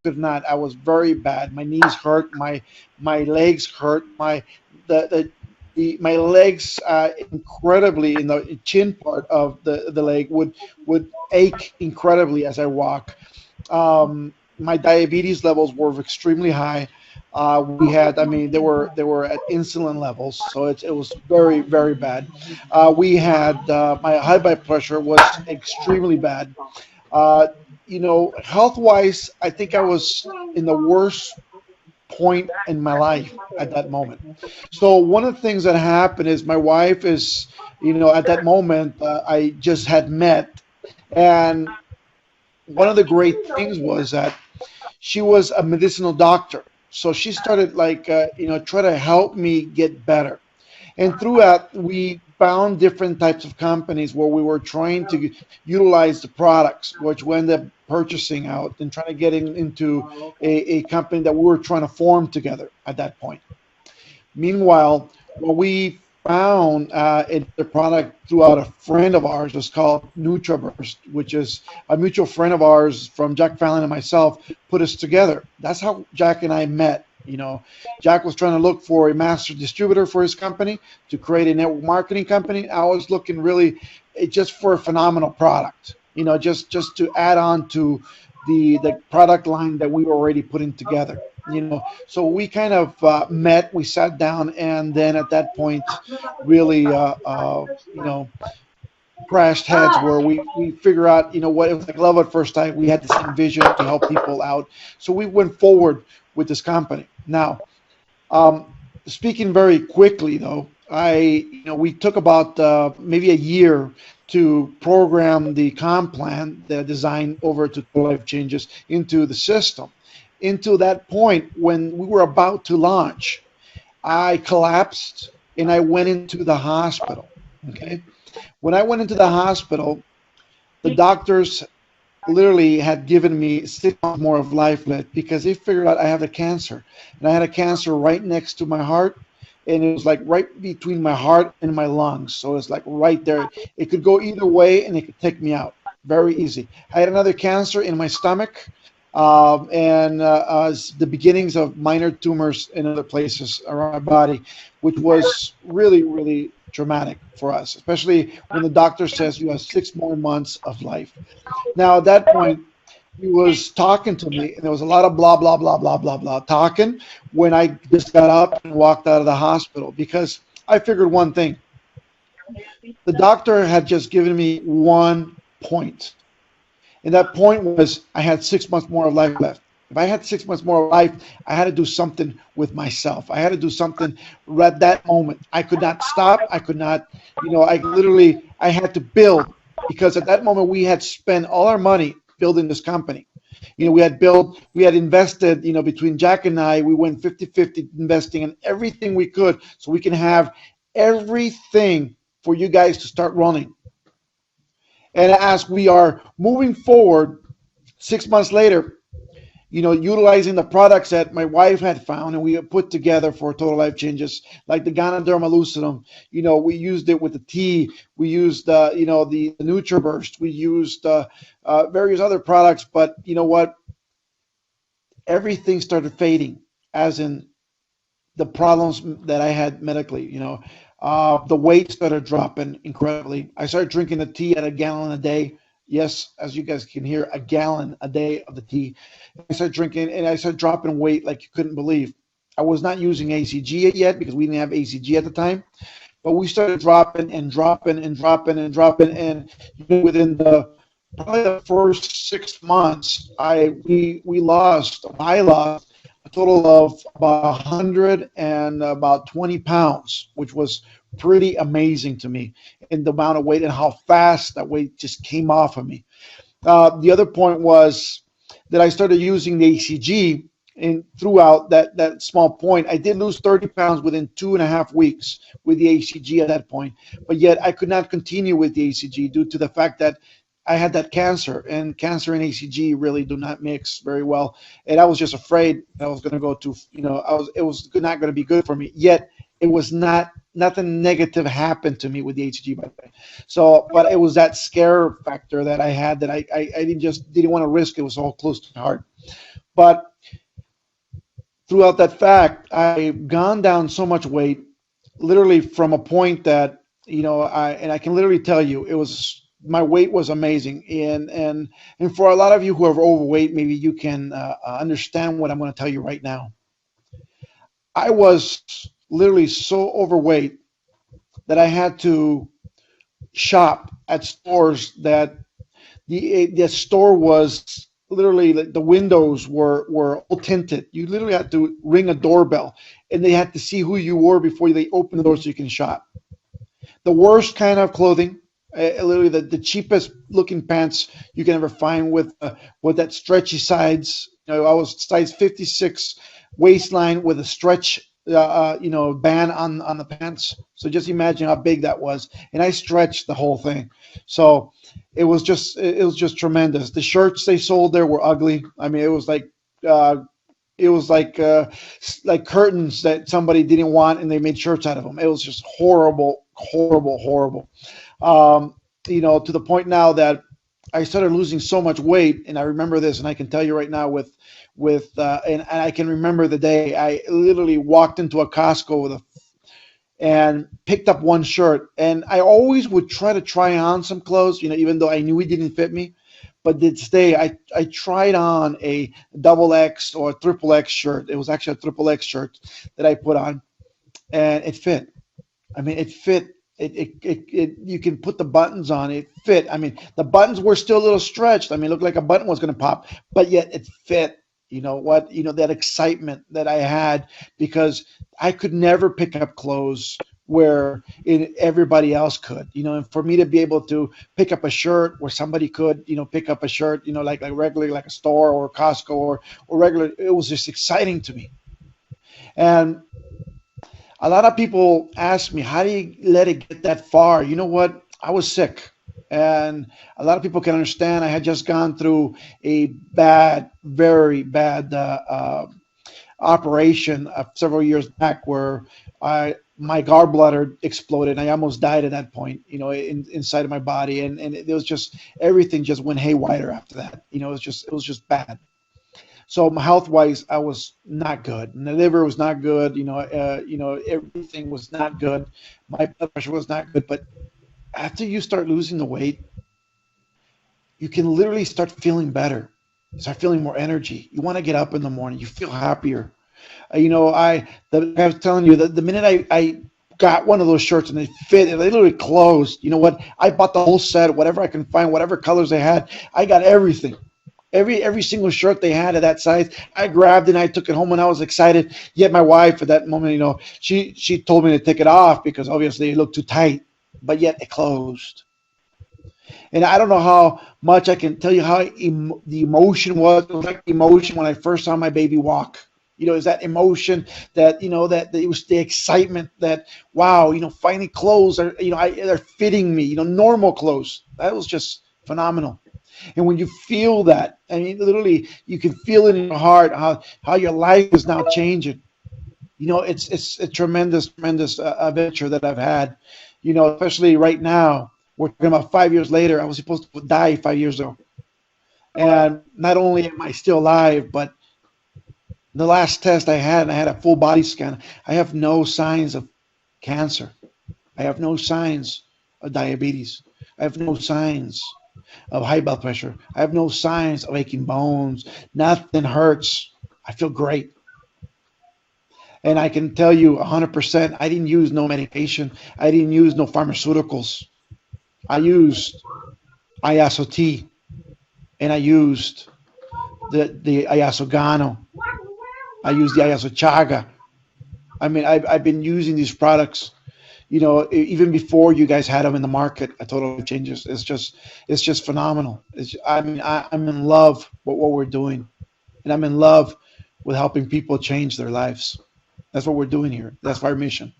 could not. I was very bad. My knees hurt. My legs hurt. My legs incredibly in the chin part of the leg would ache incredibly as I walk. My diabetes levels were extremely high. We had, I mean, they were at insulin levels, so it was very very bad. We had my high blood pressure was extremely bad. Uh, Health wise, I think I was in the worst point in my life at that moment. So one of the things that happened is my wife is, at that moment I just had met, and one of the great things was that she was a medicinal doctor. So she started like, try to help me get better. And throughout, we found different types of companies where we were trying to utilize the products, which we ended up purchasing out and trying to get into a company that we were trying to form together at that point. Meanwhile, what we found the product throughout a friend of ours was called NutriBurst, which is a mutual friend of ours from Jack Fallon and myself put us together. That's how Jack and I met. Jack was trying to look for a master distributor for his company to create a network marketing company. I was looking really just for a phenomenal product, just to add on to the product line that we were already putting together. So we kind of met, we sat down, and then at that point, really, crashed heads where we figure out, what, it was like love at first sight. We had the same vision to help people out. So we went forward with this company. Now, speaking very quickly though, we took about maybe a year to program the comp plan, the design over to Life Changes into the system. Into that point, when we were about to launch, I collapsed and I went into the hospital. Okay. When I went into the hospital, the doctors literally had given me 6 months more of life left because they figured out I have a cancer. And I had a cancer right next to my heart. And it was like right between my heart and my lungs. So it's like right there. It could go either way and it could take me out. Very easy. I had another cancer in my stomach, and the beginnings of minor tumors in other places around my body, which was really, really traumatic for us, especially when the doctor says you have 6 more months of life. Now, at that point, he was talking to me, and there was a lot of blah, blah, blah, blah, blah, blah talking when I just got up and walked out of the hospital because I figured one thing. The doctor had just given me one point. And that point was I had 6 months more of life left. If I had 6 months more of life, I had to do something with myself. I had to do something right at that moment. I could not stop. I could not, I had to build because at that moment we had spent all our money building this company. We had invested, between Jack and I, we went 50-50 investing in everything we could so we can have everything for you guys to start running. And as we are moving forward, 6 months later, utilizing the products that my wife had found and we had put together for Total Life Changes, like the Ganoderma lucidum, we used it with the tea, we used, the NutriBurst, we used various other products, but you know what? Everything started fading, as in the problems that I had medically, the weight started dropping incredibly. I started drinking the tea at a gallon a day. Yes, as you guys can hear, a gallon a day of the tea. I started drinking and I started dropping weight like you couldn't believe. I was not using ACG yet because we didn't have ACG at the time, but we started dropping and dropping and dropping and dropping. And within probably the first 6 months, I lost a total of about 100 and about 20 pounds, which was pretty amazing to me in the amount of weight and how fast that weight just came off of me. The other point was that I started using the ACG, and throughout that small point, I did lose 30 pounds within 2.5 weeks with the ACG at that point. But yet I could not continue with the ACG due to the fact that I had that cancer, and cancer and ACG really do not mix very well. And I was just afraid I was going to go to, it was not going to be good for me. Yet it was nothing negative happened to me with the ACG, by the way. So, but it was that scare factor that I had that I didn't want to risk. It was all close to my heart. But throughout that fact, I've gone down so much weight, literally from a point that, I can literally tell you, it was, my weight was amazing. And for a lot of you who are overweight, maybe you can understand what I'm going to tell you right now. I was literally so overweight that I had to shop at stores that the store was literally, like, the windows were all tinted. You literally had to ring a doorbell, and they had to see who you were before they opened the door so you can shop. The worst kind of clothing, literally the cheapest looking pants you can ever find with that stretchy sides. I was size 56 waistline with a stretch band on the pants. So just imagine how big that was, and I stretched the whole thing. So it was just tremendous. The shirts they sold there were ugly. I mean, uh, it was like curtains that somebody didn't want, and they made shirts out of them. It was just horrible, horrible, horrible. Um, to the point now that I started losing so much weight, and I remember this, and I can tell you right now and I can remember the day I literally walked into a Costco and picked up one shirt, and I always would try on some clothes, even though I knew it didn't fit me. But this day, I tried on a double X or a triple X shirt. It was actually a triple X shirt that I put on, and it fit. I mean, it fit. You can put the buttons on. It fit. I mean, the buttons were still a little stretched. I mean, it looked like a button was going to pop, but yet it fit. You know what? That excitement that I had, because I could never pick up clothes where everybody else could. And for me to be able to pick up a shirt where somebody could, pick up a shirt, like regularly, like a store or Costco or regular, it was just exciting to me. And a lot of people ask me, how do you let it get that far? You know what? I was sick. And a lot of people can understand. I had just gone through a bad, very bad operation several years back where my gallbladder exploded. I almost died at that point, inside of my body. And it was just, everything just went haywire after that. It was just bad. So health wise, I was not good. And the liver was not good. Everything was not good. My blood pressure was not good. But after you start losing the weight, you can literally start feeling better. Start feeling more energy. You want to get up in the morning. You feel happier. I was telling you that the minute I got one of those shirts and they fit, it literally closed. You know what? I bought the whole set, whatever I can find, whatever colors they had. I got everything. Every single shirt they had of that size, I grabbed and I took it home, and I was excited. Yet my wife at that moment, she told me to take it off because obviously it looked too tight, but yet it closed. And I don't know how much I can tell you how the emotion was. It was like the emotion when I first saw my baby walk. Is that emotion that it was the excitement that, wow, finally clothes are, they're fitting me, normal clothes. That was just phenomenal. And when you feel that, I mean, literally, you can feel it in your heart how your life is now changing. It's a tremendous, tremendous adventure that I've had. Especially right now, we're talking about 5 years later. I was supposed to die 5 years ago, and not only am I still alive, but the last test I had a full body scan. I have no signs of cancer. I have no signs of diabetes. I have no signs of high blood pressure. I have no signs of aching bones. Nothing hurts. I feel great. And I can tell you 100%, I didn't use no medication. I didn't use no pharmaceuticals. I used ISOT, and I used the Iasogano. I used the Iasochaga. I mean, I've been using these products, even before you guys had them in the market. A total changes. It's just phenomenal. I'm in love with what we're doing, and I'm in love with helping people change their lives. That's what we're doing here. That's our mission.